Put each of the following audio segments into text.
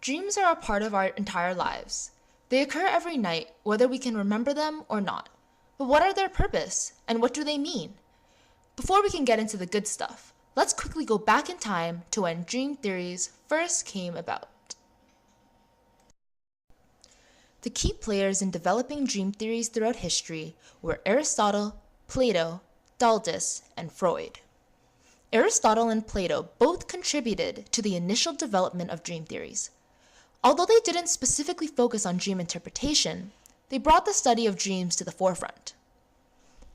Dreams are a part of our entire lives. They occur every night, whether we can remember them or not. But what are their purpose, and what do they mean? Before we can get into the good stuff, let's quickly go back in time to when dream theories first came about. The key players in developing dream theories throughout history were Aristotle, Plato, Daldas, and Freud. Aristotle and Plato both contributed to the initial development of dream theories. Although they didn't specifically focus on dream interpretation, they brought the study of dreams to the forefront.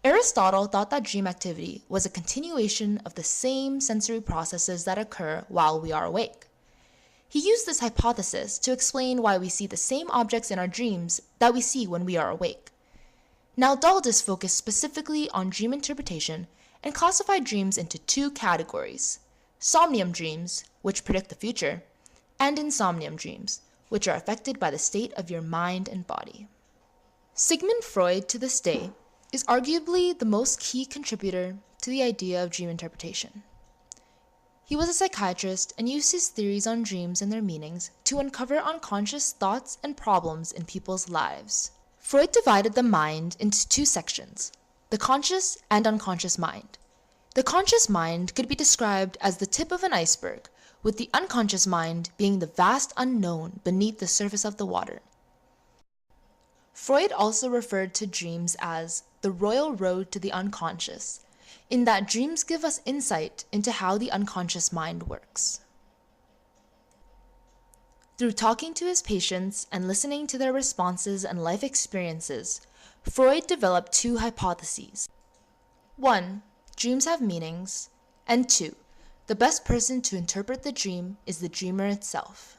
Aristotle thought that dream activity was a continuation of the same sensory processes that occur while we are awake. He used this hypothesis to explain why we see the same objects in our dreams that we see when we are awake. Now, Daldas focused specifically on dream interpretation and classified dreams into two categories: somnium dreams, which predict the future, and insomnium dreams, which are affected by the state of your mind and body. Sigmund Freud, to this day, is arguably the most key contributor to the idea of dream interpretation. He was a psychiatrist and used his theories on dreams and their meanings to uncover unconscious thoughts and problems in people's lives. Freud divided the mind into two sections: the conscious and unconscious mind. The conscious mind could be described as the tip of an iceberg, with the unconscious mind being the vast unknown beneath the surface of the water. Freud also referred to dreams as the royal road to the unconscious, in that dreams give us insight into how the unconscious mind works. Through talking to his patients and listening to their responses and life experiences, Freud developed two hypotheses. 1. Dreams have meanings, and 2. The best person to interpret the dream is the dreamer itself.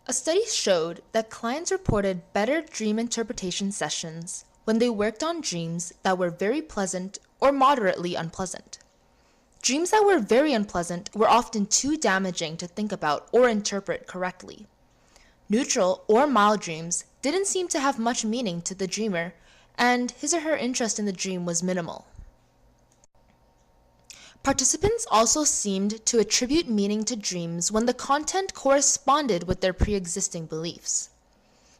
A study showed that clients reported better dream interpretation sessions when they worked on dreams that were very pleasant or moderately unpleasant. Dreams that were very unpleasant were often too damaging to think about or interpret correctly. Neutral or mild dreams didn't seem to have much meaning to the dreamer, and his or her interest in the dream was minimal. Participants also seemed to attribute meaning to dreams when the content corresponded with their pre-existing beliefs.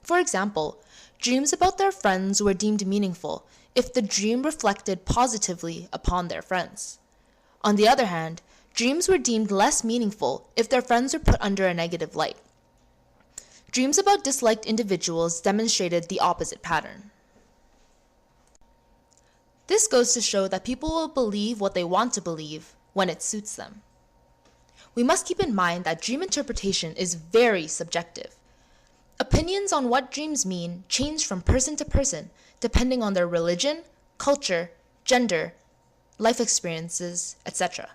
For example, dreams about their friends were deemed meaningful if the dream reflected positively upon their friends. On the other hand, dreams were deemed less meaningful if their friends were put under a negative light. Dreams about disliked individuals demonstrated the opposite pattern. This goes to show that people will believe what they want to believe when it suits them. We must keep in mind that dream interpretation is very subjective. Opinions on what dreams mean change from person to person depending on their religion, culture, gender, life experiences, etc.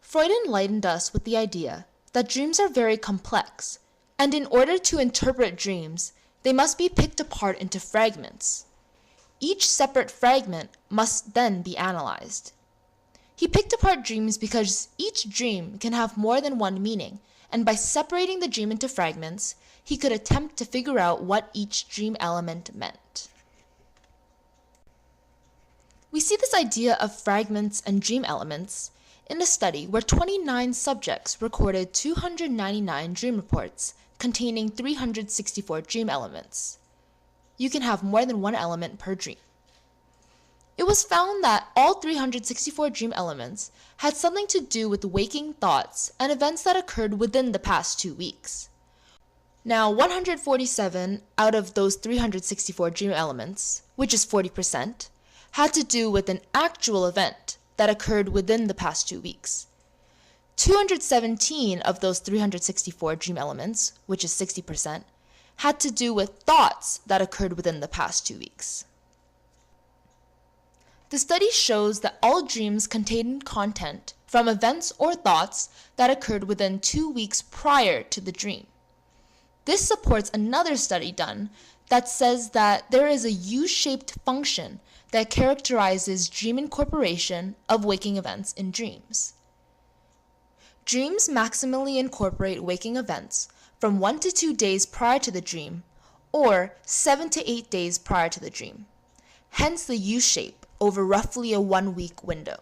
Freud enlightened us with the idea that dreams are very complex, and in order to interpret dreams, they must be picked apart into fragments. Each separate fragment must then be analyzed. He picked apart dreams because each dream can have more than one meaning, and by separating the dream into fragments, he could attempt to figure out what each dream element meant. We see this idea of fragments and dream elements in a study where 29 subjects recorded 299 dream reports containing 364 dream elements. You can have more than one element per dream. It was found that all 364 dream elements had something to do with waking thoughts and events that occurred within the past 2 weeks. Now, 147 out of those 364 dream elements, which is 40%, had to do with an actual event that occurred within the past 2 weeks. 217 of those 364 dream elements, which is 60%, had to do with thoughts that occurred within the past 2 weeks. The study shows that all dreams contain content from events or thoughts that occurred within 2 weeks prior to the dream. This supports another study done that says that there is a U-shaped function that characterizes dream incorporation of waking events in dreams. Dreams maximally incorporate waking events from 1 to 2 days prior to the dream, or 7 to 8 days prior to the dream. Hence the U-shape over roughly a 1-week window.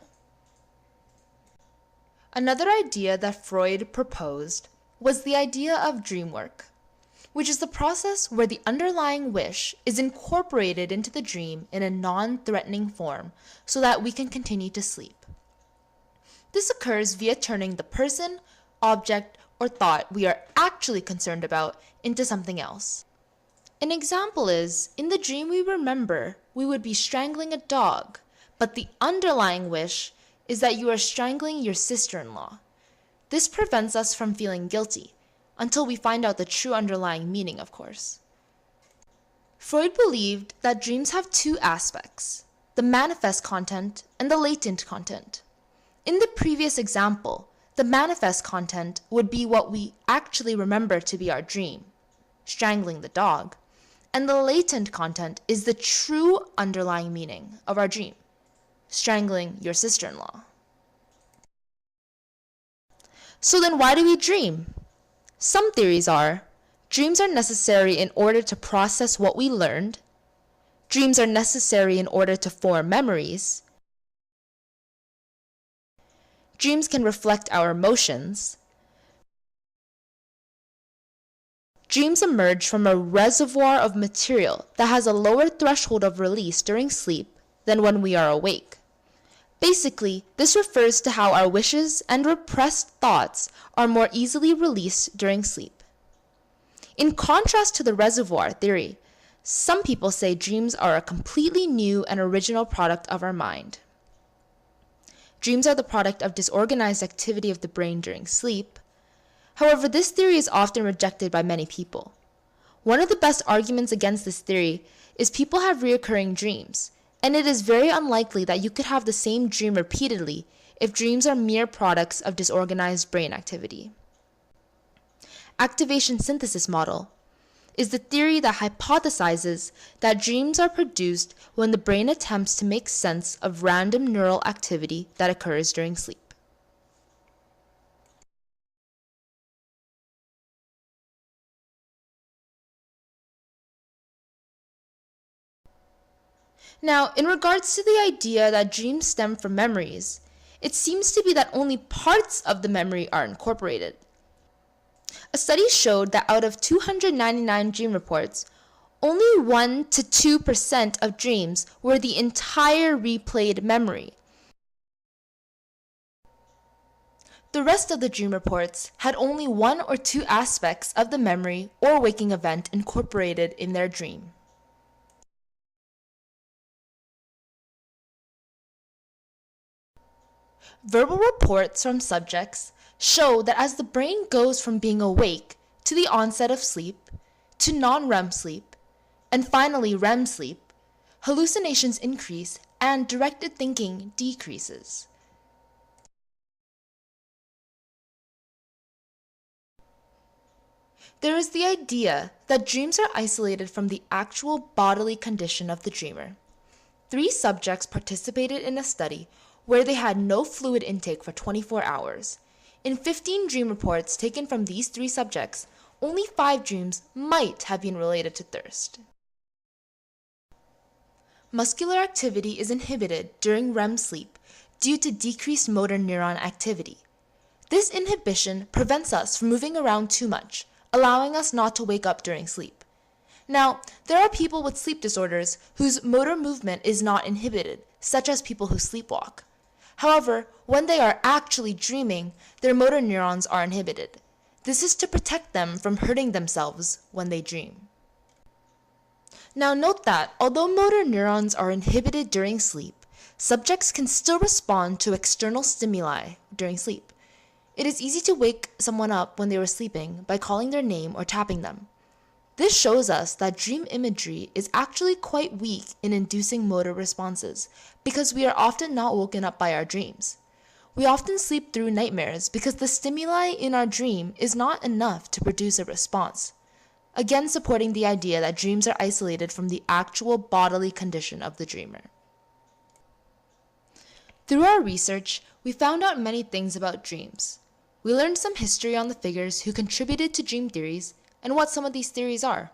Another idea that Freud proposed was the idea of dream work, which is the process where the underlying wish is incorporated into the dream in a non-threatening form so that we can continue to sleep. This occurs via turning the person, object, or thought we are actually concerned about into something else. An example is, in the dream we remember, we would be strangling a dog, but the underlying wish is that you are strangling your sister-in-law. This prevents us from feeling guilty, until we find out the true underlying meaning, of course. Freud believed that dreams have two aspects, the manifest content and the latent content. In the previous example, the manifest content would be what we actually remember to be our dream, strangling the dog, and the latent content is the true underlying meaning of our dream, strangling your sister-in-law. So then why do we dream? Some theories are, dreams are necessary in order to process what we learned, dreams are necessary in order to form memories, dreams can reflect our emotions, dreams emerge from a reservoir of material that has a lower threshold of release during sleep than when we are awake. Basically, this refers to how our wishes and repressed thoughts are more easily released during sleep. In contrast to the reservoir theory, some people say dreams are a completely new and original product of our mind. Dreams are the product of disorganized activity of the brain during sleep. However, this theory is often rejected by many people. One of the best arguments against this theory is people have recurring dreams, and it is very unlikely that you could have the same dream repeatedly if dreams are mere products of disorganized brain activity. Activation synthesis model is the theory that hypothesizes that dreams are produced when the brain attempts to make sense of random neural activity that occurs during sleep. Now, in regards to the idea that dreams stem from memories, it seems to be that only parts of the memory are incorporated. A study showed that out of 299 dream reports, only 1 to 2% of dreams were the entire replayed memory. The rest of the dream reports had only 1 or 2 aspects of the memory or waking event incorporated in their dream. Verbal reports from subjects show that as the brain goes from being awake to the onset of sleep, to non-REM sleep, and finally REM sleep, hallucinations increase and directed thinking decreases. There is the idea that dreams are isolated from the actual bodily condition of the dreamer. 3 subjects participated in a study where they had no fluid intake for 24 hours. In 15 dream reports taken from these 3 subjects, only 5 dreams might have been related to thirst. Muscular activity is inhibited during REM sleep due to decreased motor neuron activity. This inhibition prevents us from moving around too much, allowing us not to wake up during sleep. Now, there are people with sleep disorders whose motor movement is not inhibited, such as people who sleepwalk. However, when they are actually dreaming, their motor neurons are inhibited. This is to protect them from hurting themselves when they dream. Now note that, although motor neurons are inhibited during sleep, subjects can still respond to external stimuli during sleep. It is easy to wake someone up when they were sleeping by calling their name or tapping them. This shows us that dream imagery is actually quite weak in inducing motor responses because we are often not woken up by our dreams. We often sleep through nightmares because the stimuli in our dream is not enough to produce a response, again supporting the idea that dreams are isolated from the actual bodily condition of the dreamer. Through our research, we found out many things about dreams. We learned some history on the figures who contributed to dream theories and what some of these theories are.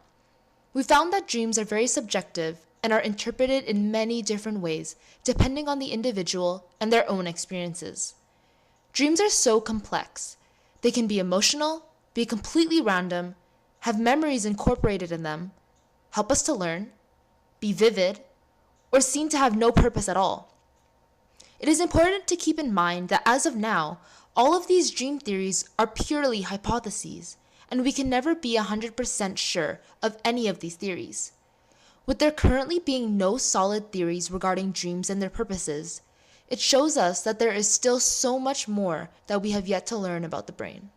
We found that dreams are very subjective and are interpreted in many different ways depending on the individual and their own experiences. Dreams are so complex. They can be emotional, be completely random, have memories incorporated in them, help us to learn, be vivid, or seem to have no purpose at all. It is important to keep in mind that as of now, all of these dream theories are purely hypotheses, and we can never be 100% sure of any of these theories. With there currently being no solid theories regarding dreams and their purposes, it shows us that there is still so much more that we have yet to learn about the brain.